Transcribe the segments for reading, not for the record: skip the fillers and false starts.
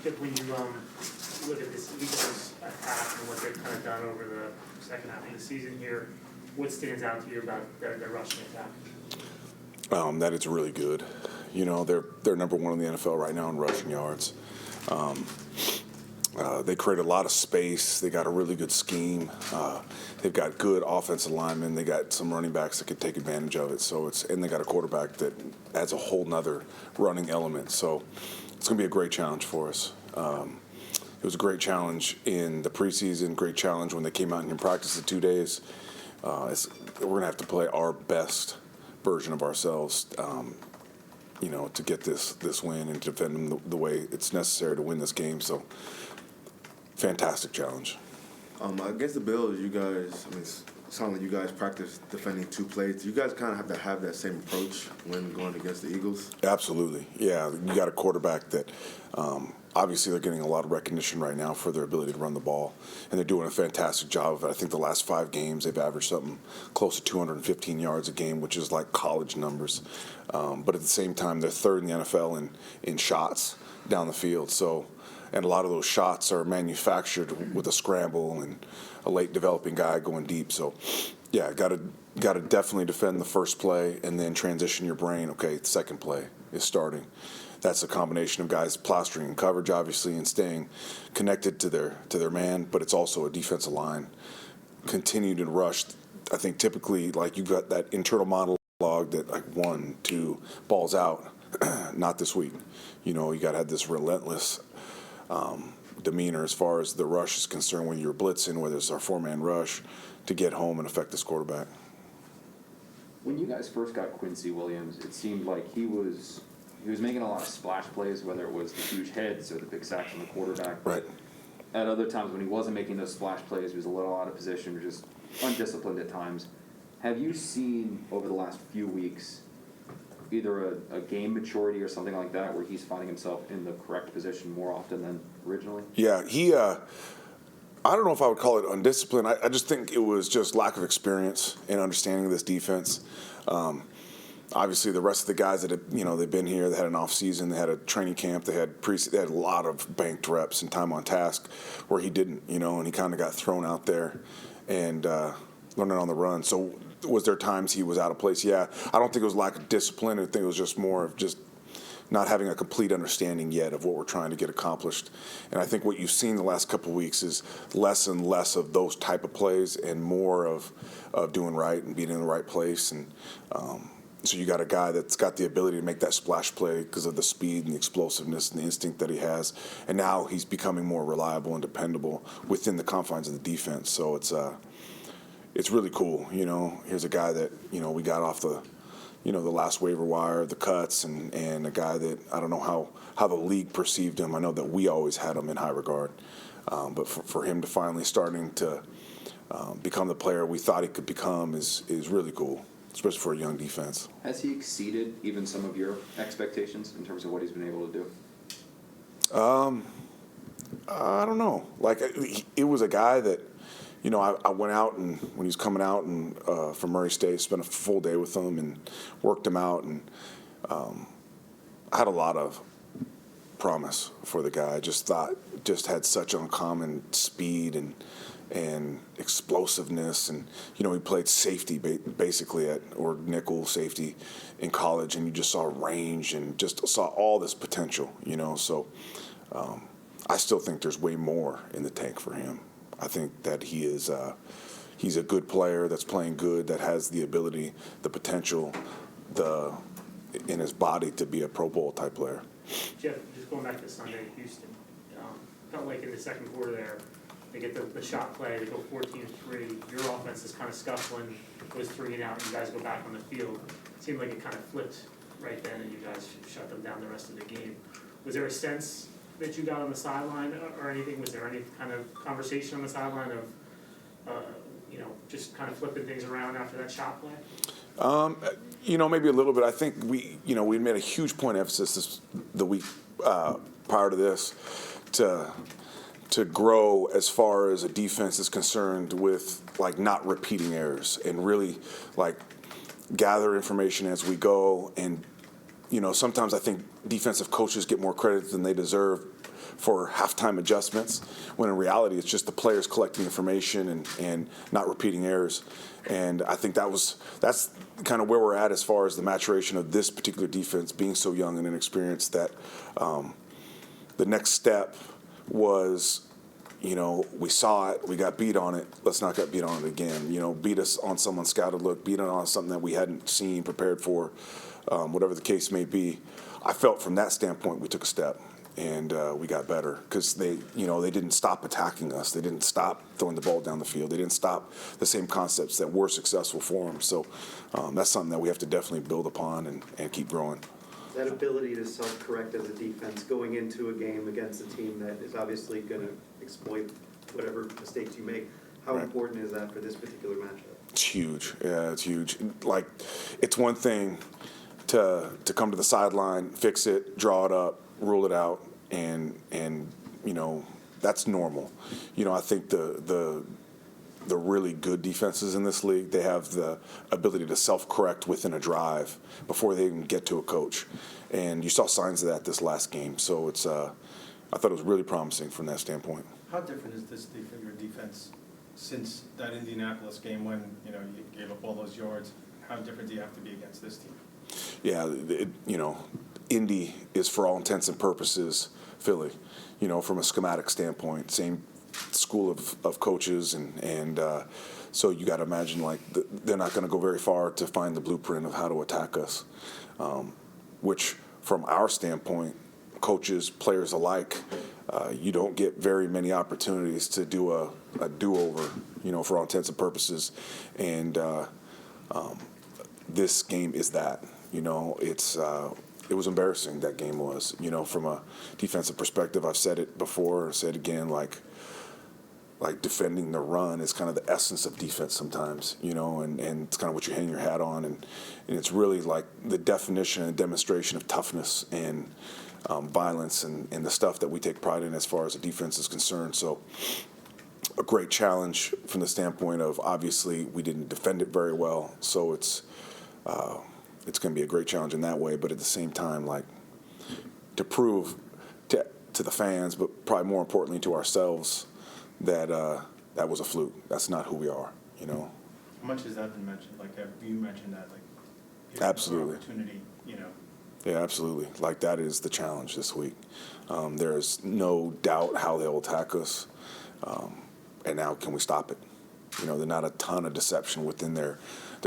Jeff, when you look at this Eagles attack and what they've kind of done over the second half of the season here, what stands out to you about their rushing attack? That it's really good. You know, they're number one in the NFL right now in rushing yards. They create a lot of space. They got a really good scheme. They've got good offensive linemen. They got some running backs that could take advantage of it. And they got a quarterback that adds a whole nother running element. So it's going to be a great challenge for us. It was a great challenge in the preseason, great challenge when they came out and practiced in 2 days. We're going to have to play our best version of ourselves, to get this win and defend them the way it's necessary to win this game. So, fantastic challenge. Against the Bills, you guys, it sounds like you guys practice defending two plays. Do you guys kind of have to have that same approach when going against the Eagles? Absolutely. Yeah, you got a quarterback that obviously they're getting a lot of recognition right now for their ability to run the ball, and they're doing a fantastic job of it. I think the last 5 games they've averaged something close to 215 yards a game, which is like college numbers. But at the same time, they're third in the NFL in shots down the field. And a lot of those shots are manufactured with a scramble and a late developing guy going deep. So, yeah, got to definitely defend the first play and then transition your brain. Okay, the second play is starting. That's a combination of guys plastering coverage, obviously, and staying connected to their man. But it's also a defensive line continue to rush. I think typically, like, you got that internal monologue that like 1, 2 balls out. Not this week. You got to have this relentless demeanor as far as the rush is concerned when you're blitzing, whether it's our 4-man rush, to get home and affect this quarterback. When you guys first got Quincy Williams, it seemed like he was making a lot of splash plays, whether it was the huge heads or the big sacks on the quarterback. Right. At other times when he wasn't making those splash plays, he was a little out of position or just undisciplined at times. Have you seen over the last few weeks either a game maturity or something like that where he's finding himself in the correct position more often than originally? Yeah, I don't know if I would call it undisciplined. I just think it was just lack of experience and understanding of this defense. Obviously, the rest of the guys that they've been here, they had an off season, they had a training camp, they had a lot of banked reps and time on task, where he didn't, and he kind of got thrown out there and learning on the run. So was there times he was out of place? Yeah. I don't think it was lack of discipline. I think it was just more of just not having a complete understanding yet of what we're trying to get accomplished. And I think what you've seen the last couple of weeks is less and less of those type of plays and more of doing right and being in the right place. And so you got a guy that's got the ability to make that splash play because of the speed and the explosiveness and the instinct that he has. And now he's becoming more reliable and dependable within the confines of the defense. So it's really cool. Here's a guy that, we got off the last waiver wire, the cuts, and a guy that I don't know how the league perceived him. I know that we always had him in high regard. But for him to finally starting to become the player we thought he could become is really cool, especially for a young defense. Has he exceeded even some of your expectations in terms of what he's been able to do? I don't know. Like, it was a guy that, I went out and when he was coming out and from Murray State, spent a full day with him and worked him out, and I had a lot of promise for the guy. I just had such uncommon speed and explosiveness, and he played safety basically or nickel safety in college, and you just saw range and just saw all this potential. So I still think there's way more in the tank for him. I think that he's a good player that's playing good, that has the ability, the potential, in his body to be a Pro Bowl type player. Jeff, just going back to Sunday in Houston, felt like in the second quarter there, they get the shot play, they go 14-3. Your offense is kind of scuffling, goes 3 and out, and you guys go back on the field. It seemed like it kind of flipped right then, and you guys shut them down the rest of the game. Was there a sense that you got on the sideline or anything? Was there any kind of conversation on the sideline of, just kind of flipping things around after that shot play? Maybe a little bit. I think we made a huge point of emphasis the week prior to this to grow as far as a defense is concerned with like not repeating errors and really like gather information as we go and sometimes I think defensive coaches get more credit than they deserve for halftime adjustments, when in reality it's just the players collecting information and not repeating errors. And I think that's kind of where we're at as far as the maturation of this particular defense being so young and inexperienced, that the next step was, we saw it, we got beat on it, let's not get beat on it again. Beat us on some unscouted look, beat us on something that we hadn't seen, prepared for, whatever the case may be. I felt from that standpoint we took a step. And we got better because they didn't stop attacking us. They didn't stop throwing the ball down the field. They didn't stop the same concepts that were successful for them. So that's something that we have to definitely build upon and keep growing. That ability to self-correct as a defense going into a game against a team that is obviously going to exploit whatever mistakes you make, how Right. important is that for this particular matchup? It's huge. Yeah, it's huge. Like, it's one thing to come to the sideline, fix it, draw it up, rule it out, and that's normal. I think the really good defenses in this league, they have the ability to self-correct within a drive before they even get to a coach, and you saw signs of that this last game. So I thought it was really promising from that standpoint. How different is this your defense since that Indianapolis game when you gave up all those yards? How different do you have to be against this team? Yeah, Indy is, for all intents and purposes, Philly. From a schematic standpoint, same school of coaches, and so you got to imagine they're not going to go very far to find the blueprint of how to attack us, which from our standpoint, coaches, players alike, you don't get very many opportunities to do a do-over, for all intents and purposes, and this game is that. It was embarrassing, that game was. From a defensive perspective, I've said it before, said again, like defending the run is kind of the essence of defense sometimes, and it's kind of what you hang your hat on, and it's really like the definition and demonstration of toughness and violence and the stuff that we take pride in as far as the defense is concerned. So a great challenge from the standpoint of, obviously, we didn't defend it very well, so it's going to be a great challenge in that way, but at the same time, to prove to the fans, but probably more importantly to ourselves, that that was a fluke. That's not who we are, How much has that been mentioned? Have you mentioned that? Absolutely. Opportunity, Yeah, absolutely. That is the challenge this week. There's no doubt how they'll attack us, and now can we stop it? There's not a ton of deception within their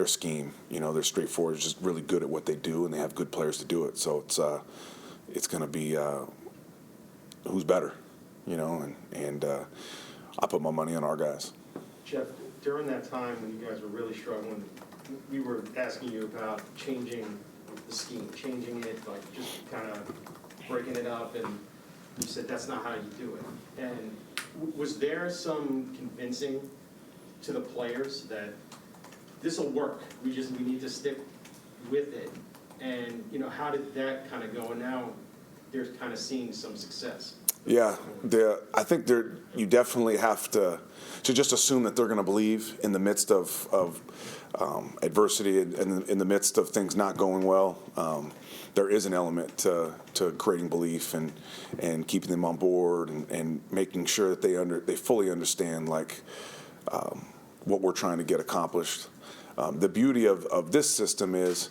scheme. They're straightforward, just really good at what they do, and they have good players to do it. So it's going to be who's better, and I put my money on our guys. Jeff, during that time when you guys were really struggling, we were asking you about changing the scheme, changing it, just kind of breaking it up, and you said that's not how you do it. And was there some convincing to the players that this will work, we need to stick with it? And how did that kind of go? And now they're kind of seeing some success. Yeah, I think you definitely have to just assume that they're going to believe in the midst of adversity and in the midst of things not going well. There is an element to creating belief and keeping them on board and making sure that they fully understand what we're trying to get accomplished. The beauty of this system is,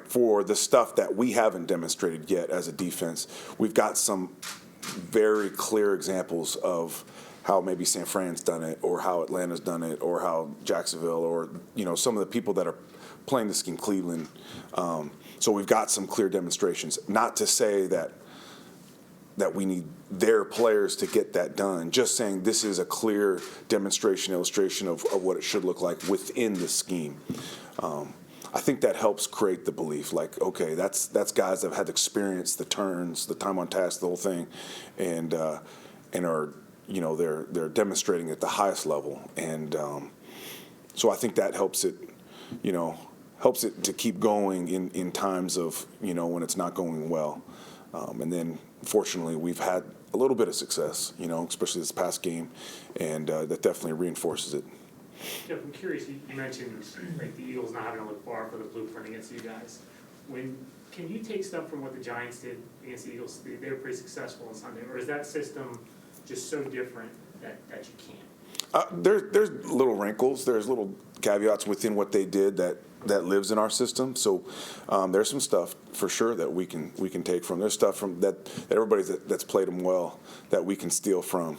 for the stuff that we haven't demonstrated yet as a defense, we've got some very clear examples of how maybe San Fran's done it, or how Atlanta's done it, or how Jacksonville, or some of the people that are playing the scheme, Cleveland. So we've got some clear demonstrations. Not to say that we need their players to get that done. Just saying this is a clear demonstration, illustration of what it should look like within the scheme. I think that helps create the belief. Okay, that's guys that have had experience, the turns, the time on task, the whole thing, and are they're demonstrating at the highest level. And so I think that helps it to keep going in times of when it's not going well. And then, fortunately, we've had a little bit of success, especially this past game, and that definitely reinforces it. Jeff, I'm curious, you mentioned the Eagles not having to look far for the blueprint against you guys. Can you take stuff from what the Giants did against the Eagles? They were pretty successful on Sunday, or is that system just so different that you can't? There's little wrinkles. There's little caveats within what they did that lives in our system. So there's some stuff for sure that we can take from. There's stuff from that everybody that's played them well that we can steal from.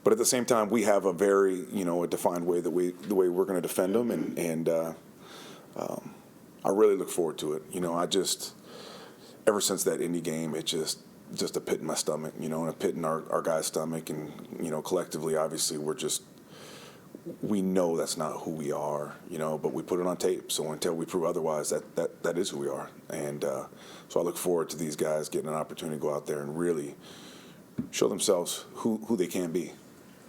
But at the same time, we have a very a defined way the way we're going to defend them, and I really look forward to it. I just ever since that Indy game, it just a pit in my stomach, and a pit in our guys' stomach, and collectively, obviously, we know that's not who we are, but we put it on tape. So until we prove otherwise, that is who we are, and so I look forward to these guys getting an opportunity to go out there and really show themselves who they can be.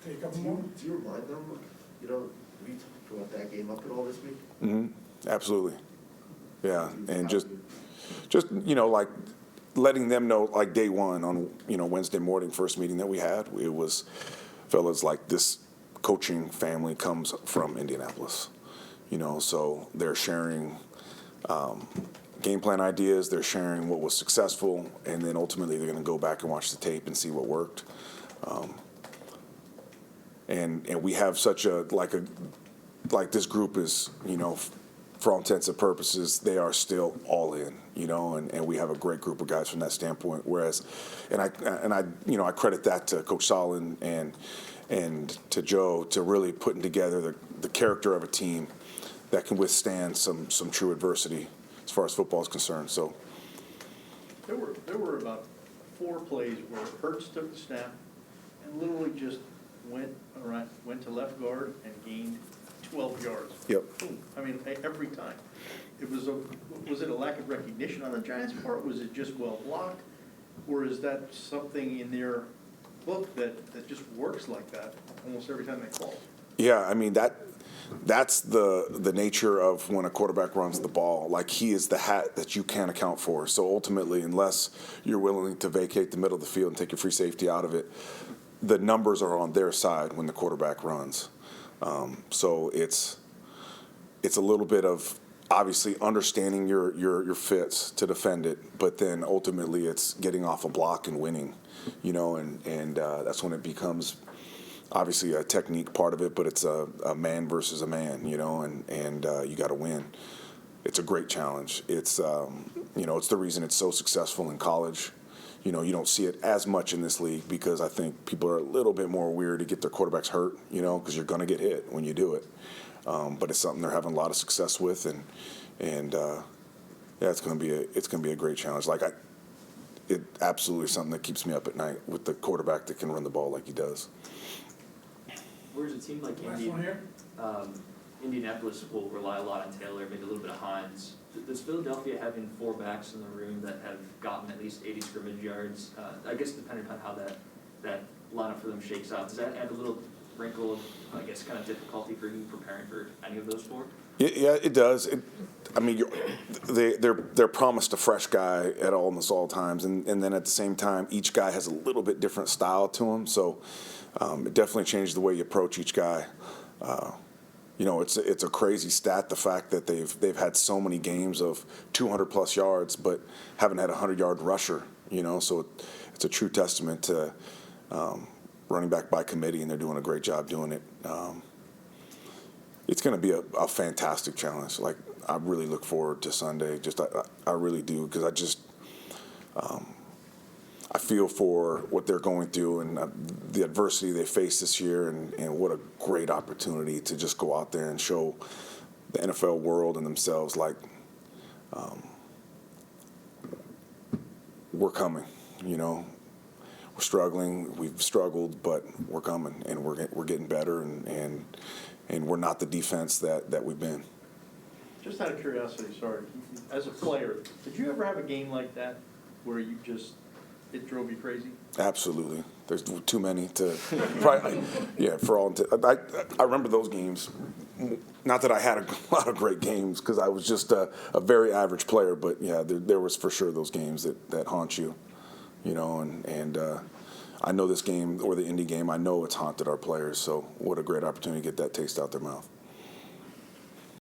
Do you remind them, we brought that game up at all this week? Mm-hmm. Absolutely. Yeah, and just like letting them know, like day one on Wednesday morning, first meeting that we had, it was fellas like this coaching family comes from Indianapolis, so they're sharing game plan ideas, they're sharing what was successful, and then ultimately they're going to go back and watch the tape and see what worked. And we have such like this group is, for all intents and purposes, they are still all in, and we have a great group of guys from that standpoint. Whereas, and I credit that to Coach Solin and to Joe to really putting together the character of a team that can withstand some true adversity as far as football is concerned. So there were about 4 plays where Hurts took the snap and literally just went to left guard and gained 12 yards. Yep. Boom. I mean, every time. Was it a lack of recognition on the Giants' part? Was it just well blocked? Or is that something in their book that just works like that almost every time they call? Yeah, I mean that's the nature of when a quarterback runs the ball. Like, he is the hat that you can't account for. So ultimately, unless you're willing to vacate the middle of the field and take your free safety out of it, the numbers are on their side when the quarterback runs. So it's a little bit of obviously understanding your fits to defend it, but then ultimately it's getting off a block and winning, and that's when it becomes obviously a technique part of it, but it's a man versus a man, and you got to win. It's a great challenge. It's it's the reason it's so successful in college. You don't see it as much in this league because I think people are a little bit more weird to get their quarterbacks hurt, because you're going to get hit when you do it. But it's something they're having a lot of success with, and it's going to be a great challenge. It absolutely is something that keeps me up at night with the quarterback that can run the ball like he does. Whereas a team like Indianapolis will rely a lot on Taylor, maybe a little bit of Hines. Does Philadelphia, having 4 backs in the room that have gotten at least 80 scrimmage yards, I guess depending on how that lineup for them shakes out, does that add a little wrinkle of, I guess, kind of difficulty for you preparing for any of those 4? Yeah, it does. They're promised a fresh guy at almost all times, and then at the same time, each guy has a little bit different style to him. So it definitely changed the way you approach each guy. It's a crazy stat, the fact that they've had so many games of 200+ yards, but haven't had a 100-yard rusher. So it's a true testament to running back by committee, and they're doing a great job doing it. It's going to be a fantastic challenge. Like, I really look forward to Sunday. I really do, because I feel for what they're going through and the adversity they face this year, and what a great opportunity to just go out there and show the NFL world and themselves we're coming. We're struggling. We've struggled, but we're coming, and we're getting better, and we're not the defense that we've been. Just out of curiosity, sorry, as a player, did you ever have a game like that where it drove you crazy? Absolutely. There's too many to probably. Yeah, for all. I remember those games. Not that I had a lot of great games, because I was just a very average player. But yeah, there was for sure those games that haunt you, and I know this game, or the Indy game, I know it's haunted our players. So what a great opportunity to get that taste out their mouth.